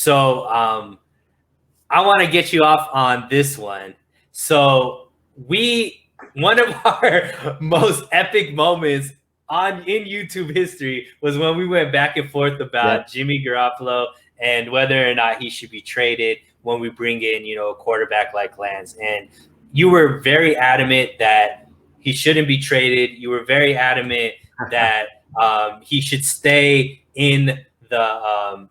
So I want to get you off on this one. So one of our most epic moments in YouTube history was when we went back and forth about Jimmy Garoppolo and whether or not he should be traded when we bring in, a quarterback like Lance. And you were very adamant that he shouldn't be traded. You were very adamant that he should stay in the,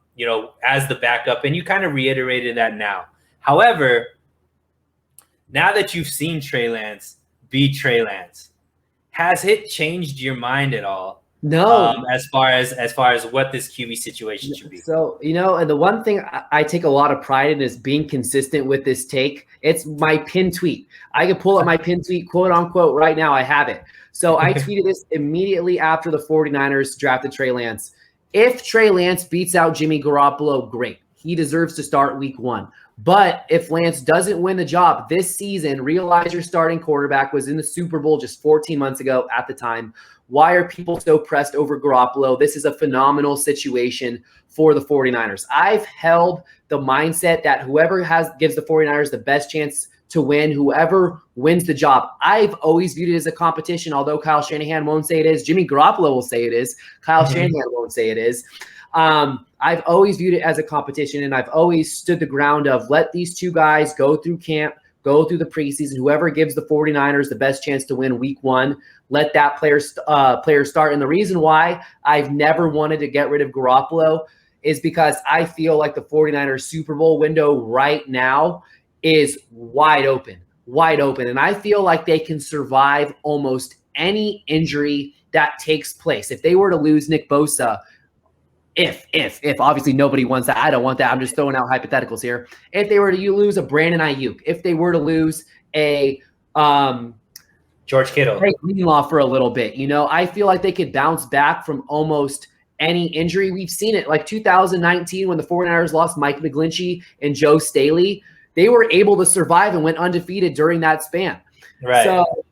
as the backup. And you kind of reiterated that now. However, now that you've seen Trey Lance be Trey Lance, has it changed your mind at all? No. As far as what this QB situation should be. So, and the one thing I take a lot of pride in is being consistent with this take. It's my pin tweet. I can pull up my pin tweet, quote unquote, right now. I have it. So I tweeted this immediately after the 49ers drafted Trey Lance. If Trey Lance beats out Jimmy Garoppolo, great. He deserves to start week 1. But if Lance doesn't win the job this season, realize your starting quarterback was in the Super Bowl just 14 months ago at the time. Why are people so pressed over Garoppolo? This is a phenomenal situation for the 49ers. I've held the mindset that whoever gives the 49ers the best chance to win, whoever wins the job. I've always viewed it as a competition, although Kyle Shanahan won't say it is. Jimmy Garoppolo will say it is. Kyle Shanahan won't say it is. I've always viewed it as a competition, and I've always stood the ground of let these two guys go through camp, go through the preseason. Whoever gives the 49ers the best chance to win week 1, let that player start. And the reason why I've never wanted to get rid of Garoppolo is because I feel like the 49ers Super Bowl window right now is wide open. And I feel like they can survive almost any injury that takes place. If they were to lose Nick Bosa, if obviously nobody wants that. I don't want that. I'm just throwing out hypotheticals here. If they were to lose a Brandon Ayuk, if they were to lose a George Kittle, Greenlaw for a little bit, I feel like they could bounce back from almost any injury. We've seen it like 2019 when the 49ers lost Mike McGlinchey and Joe Staley. They were able to survive and went undefeated during that span. Right. So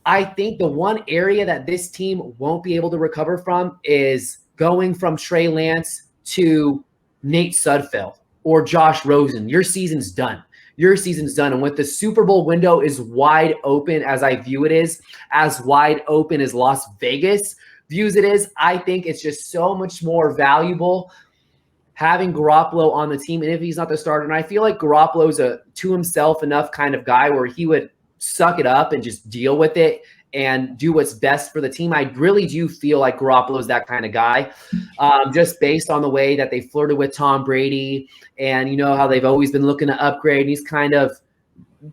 I think the one area that this team won't be able to recover from is going from Trey Lance to Nate Sudfeld or Josh Rosen. Your season's done. And with the Super Bowl window is wide open, as I view it is, as wide open as Las Vegas views it is, I think it's just so much more valuable having Garoppolo on the team. And if he's not the starter, and I feel like Garoppolo's a to himself enough kind of guy where he would suck it up and just deal with it and do what's best for the team. I really do feel like Garoppolo is that kind of guy, just based on the way that they flirted with Tom Brady and how they've always been looking to upgrade. And he's kind of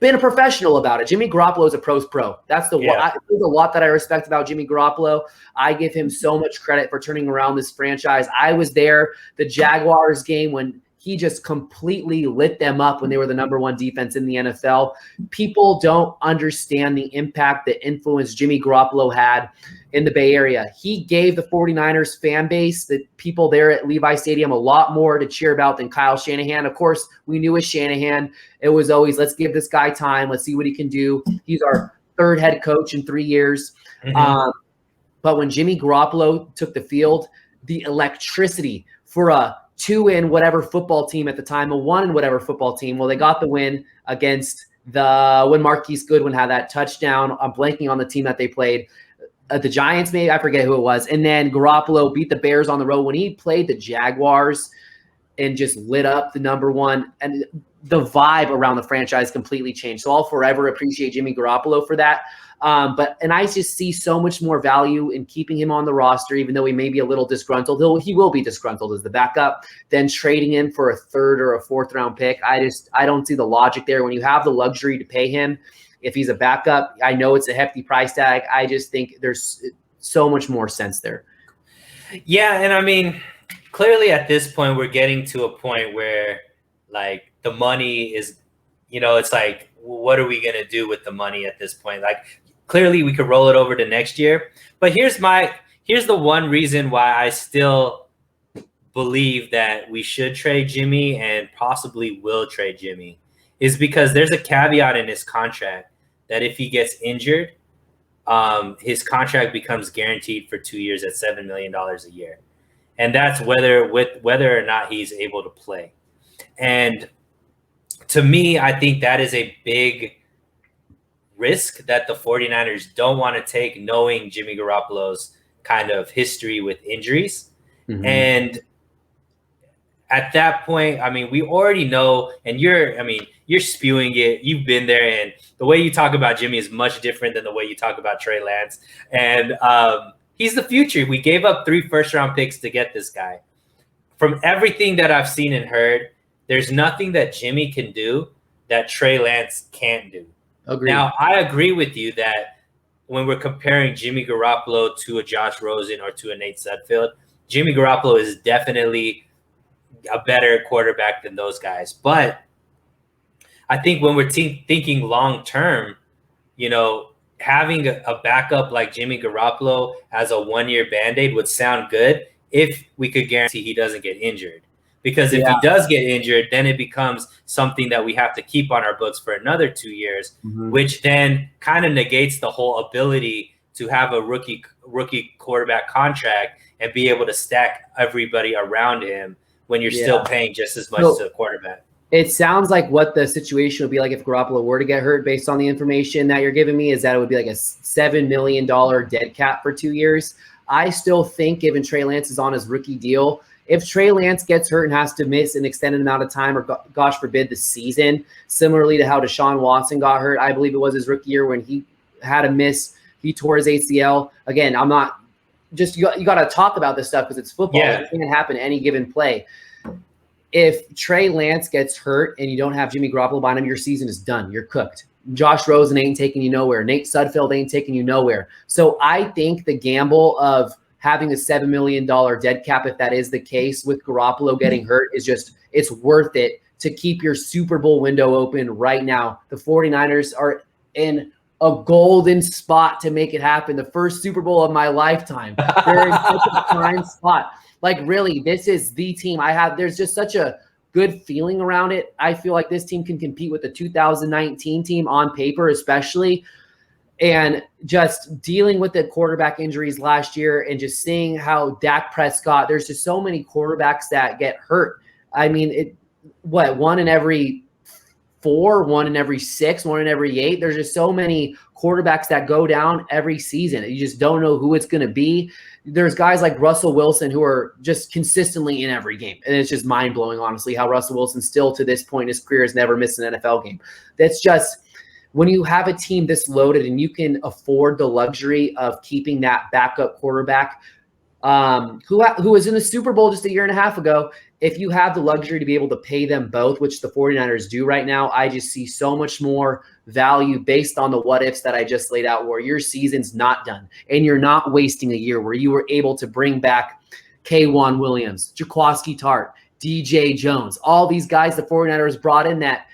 been a professional about it. Jimmy Garoppolo is a pro's pro. That's there's a lot that I respect about Jimmy Garoppolo. I give him so much credit for turning around this franchise. I was there, the Jaguars game, when he just completely lit them up when they were the number 1 defense in the NFL. People don't understand the impact, the influence Jimmy Garoppolo had in the Bay Area. He gave the 49ers fan base, the people there at Levi Stadium, a lot more to cheer about than Kyle Shanahan. Of course, we knew with Shanahan, it was always, let's give this guy time. Let's see what he can do. He's our 3rd head coach in 3 years. But when Jimmy Garoppolo took the field, the electricity for a 2-in whatever football team at the time, a 1-in whatever football team. Well, they got the win against when Marquise Goodwin had that touchdown. I'm blanking on the team that they played. The Giants, maybe, I forget who it was. And then Garoppolo beat the Bears on the road when he played the Jaguars and just lit up the number 1. And the vibe around the franchise completely changed. So I'll forever appreciate Jimmy Garoppolo for that. And I just see so much more value in keeping him on the roster, even though he may be a little disgruntled. He will be disgruntled as the backup, then trading him for a 3rd or a 4th round pick. I don't see the logic there. When you have the luxury to pay him, if he's a backup, I know it's a hefty price tag. I just think there's so much more sense there. Yeah, and I mean, clearly at this point, we're getting to a point where, like, the money is, it's like, what are we going to do with the money at this point? Like, clearly we could roll it over to next year. But here's the one reason why I still believe that we should trade Jimmy and possibly will trade Jimmy is because there's a caveat in his contract that if he gets injured, his contract becomes guaranteed for 2 years at $7 million a year. And that's whether or not he's able to play. And to me, I think that is a big risk that the 49ers don't want to take, knowing Jimmy Garoppolo's kind of history with injuries. Mhm. And at that point, I mean, we already know, and you're spewing it. You've been there, and the way you talk about Jimmy is much different than the way you talk about Trey Lance. And he's the future. We gave up 3 first-round picks to get this guy. From everything that I've seen and heard, there's nothing that Jimmy can do that Trey Lance can't do. Agreed. Now, I agree with you that when we're comparing Jimmy Garoppolo to a Josh Rosen or to a Nate Sudfeld, Jimmy Garoppolo is definitely a better quarterback than those guys. But I think when we're thinking long term, you know, having a backup like Jimmy Garoppolo as a 1-year Band-Aid would sound good if we could guarantee he doesn't get injured. Because if he does get injured, then it becomes something that we have to keep on our books for another 2 years, which then kind of negates the whole ability to have a rookie quarterback contract and be able to stack everybody around him when you're still paying just as much to a quarterback. It sounds like what the situation would be like if Garoppolo were to get hurt, based on the information that you're giving me, is that it would be like a $7 million dead cap for 2 years. I still think, given Trey Lance is on his rookie deal, if Trey Lance gets hurt and has to miss an extended amount of time, or gosh forbid the season, similarly to how Deshaun Watson got hurt, I believe it was his rookie year when he had a miss, he tore his ACL. Again, I'm not just, you got to talk about this stuff because it's football. Yeah. It can happen any given play. If Trey Lance gets hurt and you don't have Jimmy Garoppolo behind him, your season is done. You're cooked. Josh Rosen ain't taking you nowhere. Nate Sudfeld ain't taking you nowhere. So I think the gamble of having a $7 million dead cap, if that is the case with Garoppolo getting hurt, is just, it's worth it to keep your Super Bowl window open right now. The 49ers are in a golden spot to make it happen. The first Super Bowl of my lifetime. They're in such a prime spot. Like, really, this is the team I have. There's just such a good feeling around it. I feel like this team can compete with the 2019 team on paper, especially. And just dealing with the quarterback injuries last year and just seeing how Dak Prescott, there's just so many quarterbacks that get hurt. I mean, one in every 4, 1 in every 6, 1 in every 8. There's just so many quarterbacks that go down every season. You just don't know who it's going to be. There's guys like Russell Wilson who are just consistently in every game. And it's just mind-blowing, honestly, how Russell Wilson still to this point in his career has never missed an NFL game. That's just, when you have a team this loaded and you can afford the luxury of keeping that backup quarterback who was in the Super Bowl just a year and a half ago, if you have the luxury to be able to pay them both, which the 49ers do right now, I just see so much more value based on the what-ifs that I just laid out, where your season's not done and you're not wasting a year, where you were able to bring back K'Wan Williams, Jaquiski Tartt, DJ Jones, all these guys the 49ers brought in that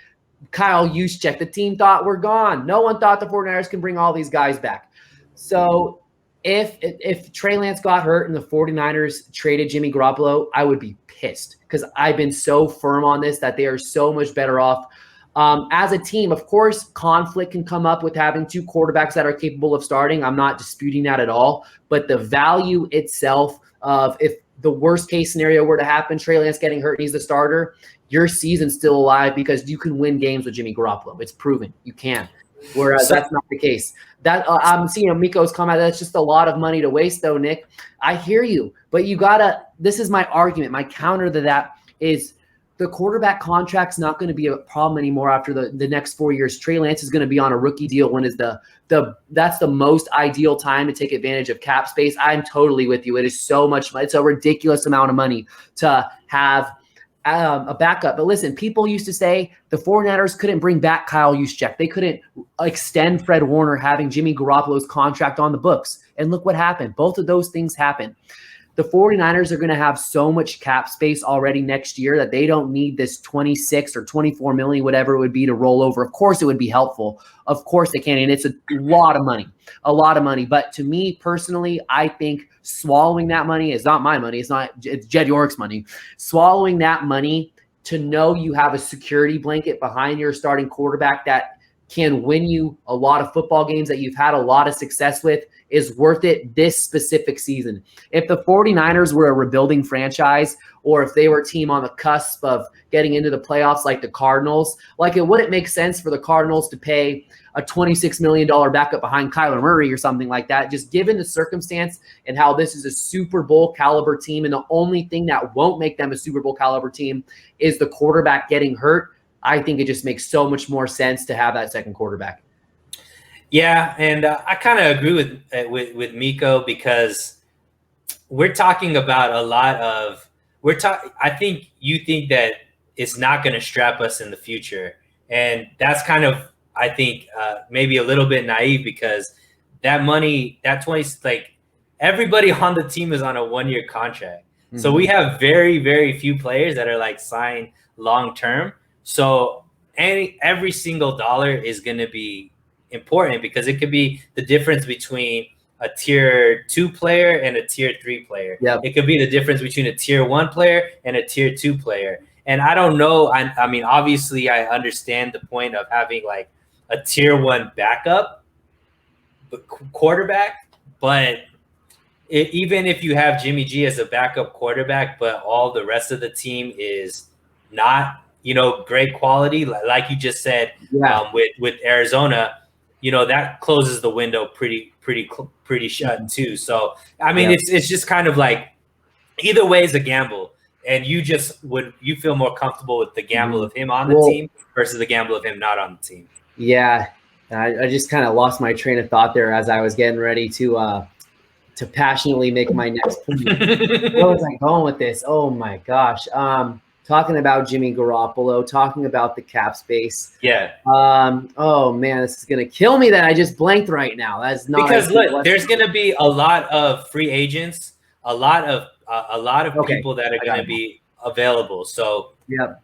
Kyle Juszczyk, the team thought were gone. No one thought the 49ers can bring all these guys back. So if Trey Lance got hurt and the 49ers traded Jimmy Garoppolo, I would be pissed, because I've been so firm on this that they are so much better off as a team. Of course, conflict can come up with having 2 quarterbacks that are capable of starting. I'm not disputing that at all. But the value itself of, if the worst case scenario were to happen, Trey Lance getting hurt and he's the starter, your season's still alive because you can win games with Jimmy Garoppolo. It's proven you can. Whereas that's not the case. That I'm seeing Miko's comment. That's just a lot of money to waste, though, Nick. I hear you, but you gotta. This is my argument. My counter to that is the quarterback contract's not going to be a problem anymore after the next 4 years. Trey Lance is going to be on a rookie deal when is that's the most ideal time to take advantage of cap space. I'm totally with you. It is so much. It's a ridiculous amount of money to have a backup. But listen, people used to say the 49ers couldn't bring back Kyle Juszczyk. They couldn't extend Fred Warner having Jimmy Garoppolo's contract on the books. And look what happened. Both of those things happened. The 49ers are going to have so much cap space already next year that they don't need this 26 or 24 million, whatever it would be, to roll over. Of course, it would be helpful. Of course they can. And it's a lot of money. But to me personally, I think swallowing that money is not my money. It's Jed York's money. Swallowing that money to know you have a security blanket behind your starting quarterback that can win you a lot of football games that you've had a lot of success with is worth it this specific season. If the 49ers were a rebuilding franchise, or if they were a team on the cusp of getting into the playoffs like the Cardinals, like it wouldn't make sense for the Cardinals to pay a $26 million backup behind Kyler Murray or something like that, just given the circumstance and how this is a Super Bowl caliber team. And the only thing that won't make them a Super Bowl caliber team is the quarterback getting hurt. I think it just makes so much more sense to have that second quarterback. Yeah, and I kind of agree with Miko, because we're talking about a lot of I think you think that it's not going to strap us in the future, and that's kind of, I think, maybe a little bit naive, because that money, that 20, like everybody on the team is on a 1-year contract. Mm-hmm. So we have very, very few players that are like signed long term. So every single dollar is going to be important, because it could be the difference between a tier 2 player and a tier 3 player. Yep. It could be the difference between a tier 1 player and a tier 2 player. And I don't know. I mean, obviously, I understand the point of having like a tier 1 backup quarterback, but even if you have Jimmy G as a backup quarterback, but all the rest of the team is not, great quality, like you just said, with Arizona, that closes the window pretty shut too. So I mean, it's just kind of like either way is a gamble, and you feel more comfortable with the gamble of him on the team versus the gamble of him not on the team. Yeah, I just kind of lost my train of thought there as I was getting ready to passionately make my next point. Where was I going with this? Oh my gosh. Talking about Jimmy Garoppolo, talking about the cap space. Yeah. Oh man, this is gonna kill me that I just blanked right now. That's not because look, there's gonna be a lot of free agents, a lot of people that are gonna be available. So yep.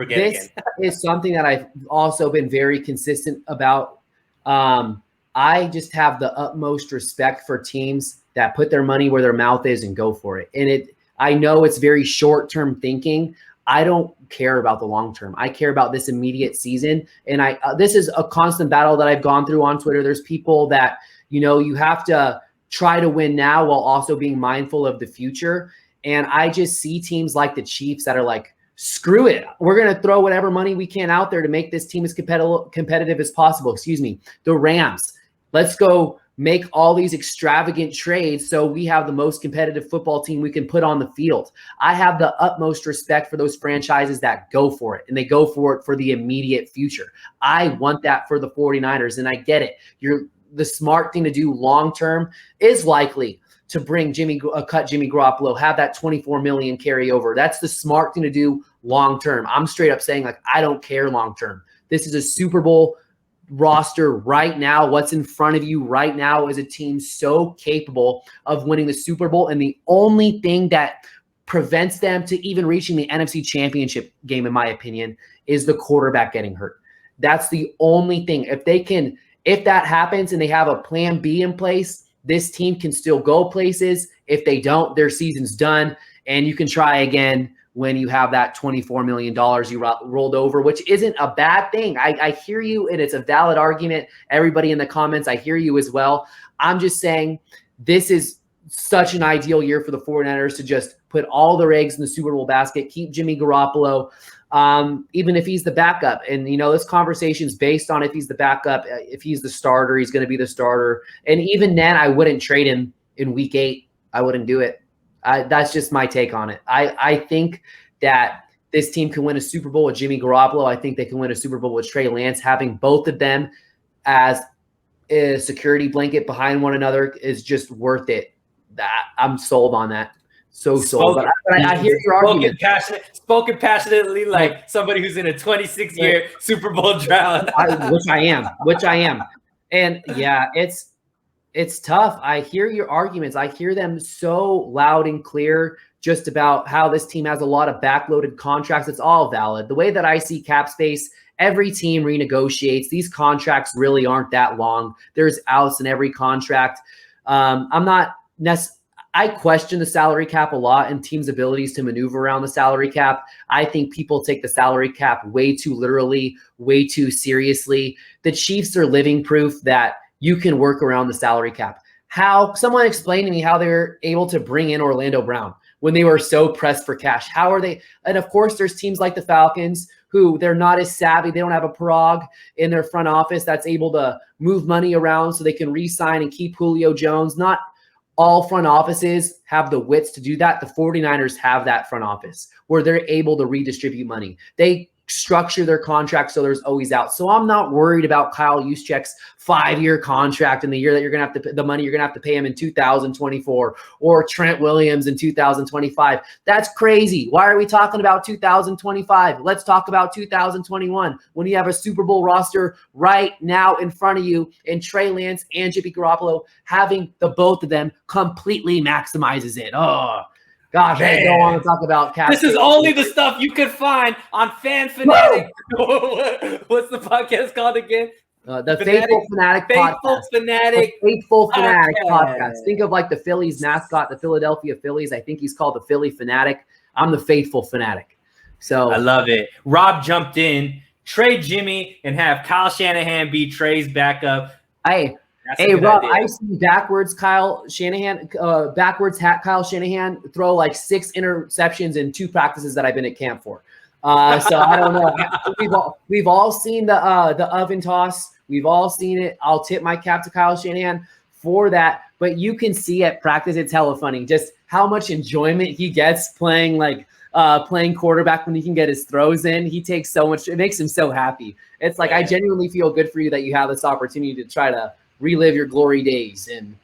This is something that I've also been very consistent about. I just have the utmost respect for teams that put their money where their mouth is and go for it. And I know it's very short-term thinking. I don't care about the long term. I care about this immediate season. And this is a constant battle that I've gone through on Twitter. There's people that, you have to try to win now while also being mindful of the future. And I just see teams like the Chiefs that are like, screw it. We're going to throw whatever money we can out there to make this team as competitive as possible. Excuse me. The Rams, let's go make all these extravagant trades so we have the most competitive football team we can put on the field. I have the utmost respect for those franchises that go for it, and they go for it for the immediate future. I want that for the 49ers, and I get it. The smart thing to do long-term is likely to bring cut Jimmy Garoppolo, have that $24 million carryover. That's the smart thing to do long-term. I'm straight up saying, like, I don't care long-term. This is a Super Bowl roster right now. What's in front of you right now is a team so capable of winning the Super Bowl, and the only thing that prevents them to even reaching the NFC Championship game, in my opinion, is the quarterback getting hurt. That's the only thing. If that happens and they have a plan B in place, this team can still go places. If they don't, their season's done, and you can try again when you have that $24 million you rolled over, which isn't a bad thing. I hear you, and it's a valid argument. Everybody in the comments, I hear you as well. I'm just saying this is such an ideal year for the 49ers to just put all their eggs in the Super Bowl basket, keep Jimmy Garoppolo, even if he's the backup. And, this conversation is based on if he's the backup. If he's the starter, he's going to be the starter. And even then, I wouldn't trade him in week 8. I wouldn't do it. That's just my take on it. I think that this team can win a Super Bowl with Jimmy Garoppolo. I think they can win a Super Bowl with Trey Lance. Having both of them as a security blanket behind one another is just worth it. I'm sold on that. So sold. But I hear your argument. Spoken passionately like somebody who's in a 26-year Super Bowl drought. Which I am. And yeah, it's tough. I hear your arguments. I hear them so loud and clear just about how this team has a lot of backloaded contracts. It's all valid. The way that I see cap space, every team renegotiates. These contracts really aren't that long. There's outs in every contract. I question the salary cap a lot and teams' abilities to maneuver around the salary cap. I think people take the salary cap way too literally, way too seriously. The Chiefs are living proof that you can work around the salary cap. How someone explained to me how they were able to bring in Orlando Brown when they were so pressed for cash. How are they? And of course, there's teams like the Falcons who they're not as savvy. They don't have a Parag in their front office that's able to move money around so they can re-sign and keep Julio Jones. Not all front offices have the wits to do that. The 49ers have that front office where they're able to redistribute money. They structure their contract so there's always out. So I'm not worried about Kyle Juszczyk's 5-year contract in the year that you're going to have to the money you're going to have to pay him in 2024 or Trent Williams in 2025. That's crazy. Why are we talking about 2025? Let's talk about 2021 when you have a Super Bowl roster right now in front of you and Trey Lance and Jimmy Garoppolo having the both of them completely maximizes it. Oh, gosh, I don't want to talk about cap. This is only the stuff you can find on Fan Fanatic. What's the podcast called again? The Faithful Fanatic Podcast. Faithful Fanatic Podcast. Think of like the Phillies mascot, the Philadelphia Phillies. I think he's called the Philly Fanatic. I'm the Faithful Fanatic. So I love it. Rob jumped in, trade Jimmy, and have Kyle Shanahan be Trey's backup. Hey, Rob, I've seen backwards Kyle Shanahan throw like 6 interceptions in 2 practices that I've been at camp for. So I don't know. We've all seen the oven toss. We've all seen it. I'll tip my cap to Kyle Shanahan for that. But you can see at practice, it's hella funny just how much enjoyment he gets playing quarterback when he can get his throws in. He takes so much. It makes him so happy. It's like, I genuinely feel good for you that you have this opportunity to try to relive your glory days and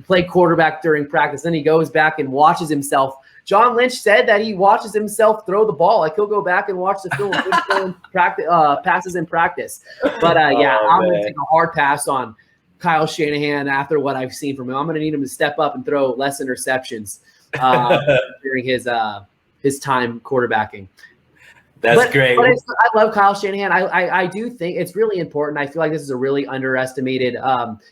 play quarterback during practice. Then he goes back and watches himself. John Lynch said that he watches himself throw the ball. Like, he'll go back and watch the film passes in practice. But I'm going to take a hard pass on Kyle Shanahan after what I've seen from him. I'm going to need him to step up and throw less interceptions during his time quarterbacking. That's great. But I love Kyle Shanahan. I do think it's really important. I feel like this is a really underestimated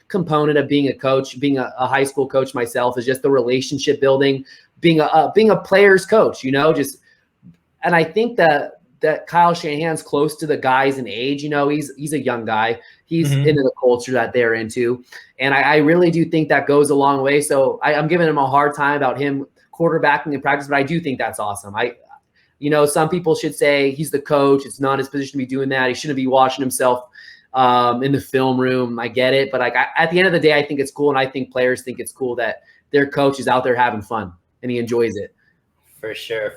component of being a coach, being a high school coach myself, is just the relationship building, being a player's coach, and I think that Kyle Shanahan's close to the guys in age. He's a young guy. He's into the culture that they're into. And I really do think that goes a long way. So I'm giving him a hard time about him quarterbacking in practice, but I do think that's awesome. Some people should say he's the coach. It's not his position to be doing that. He shouldn't be watching himself in the film room. I get it. But at the end of the day, I think it's cool. And I think players think it's cool that their coach is out there having fun and he enjoys it. For sure.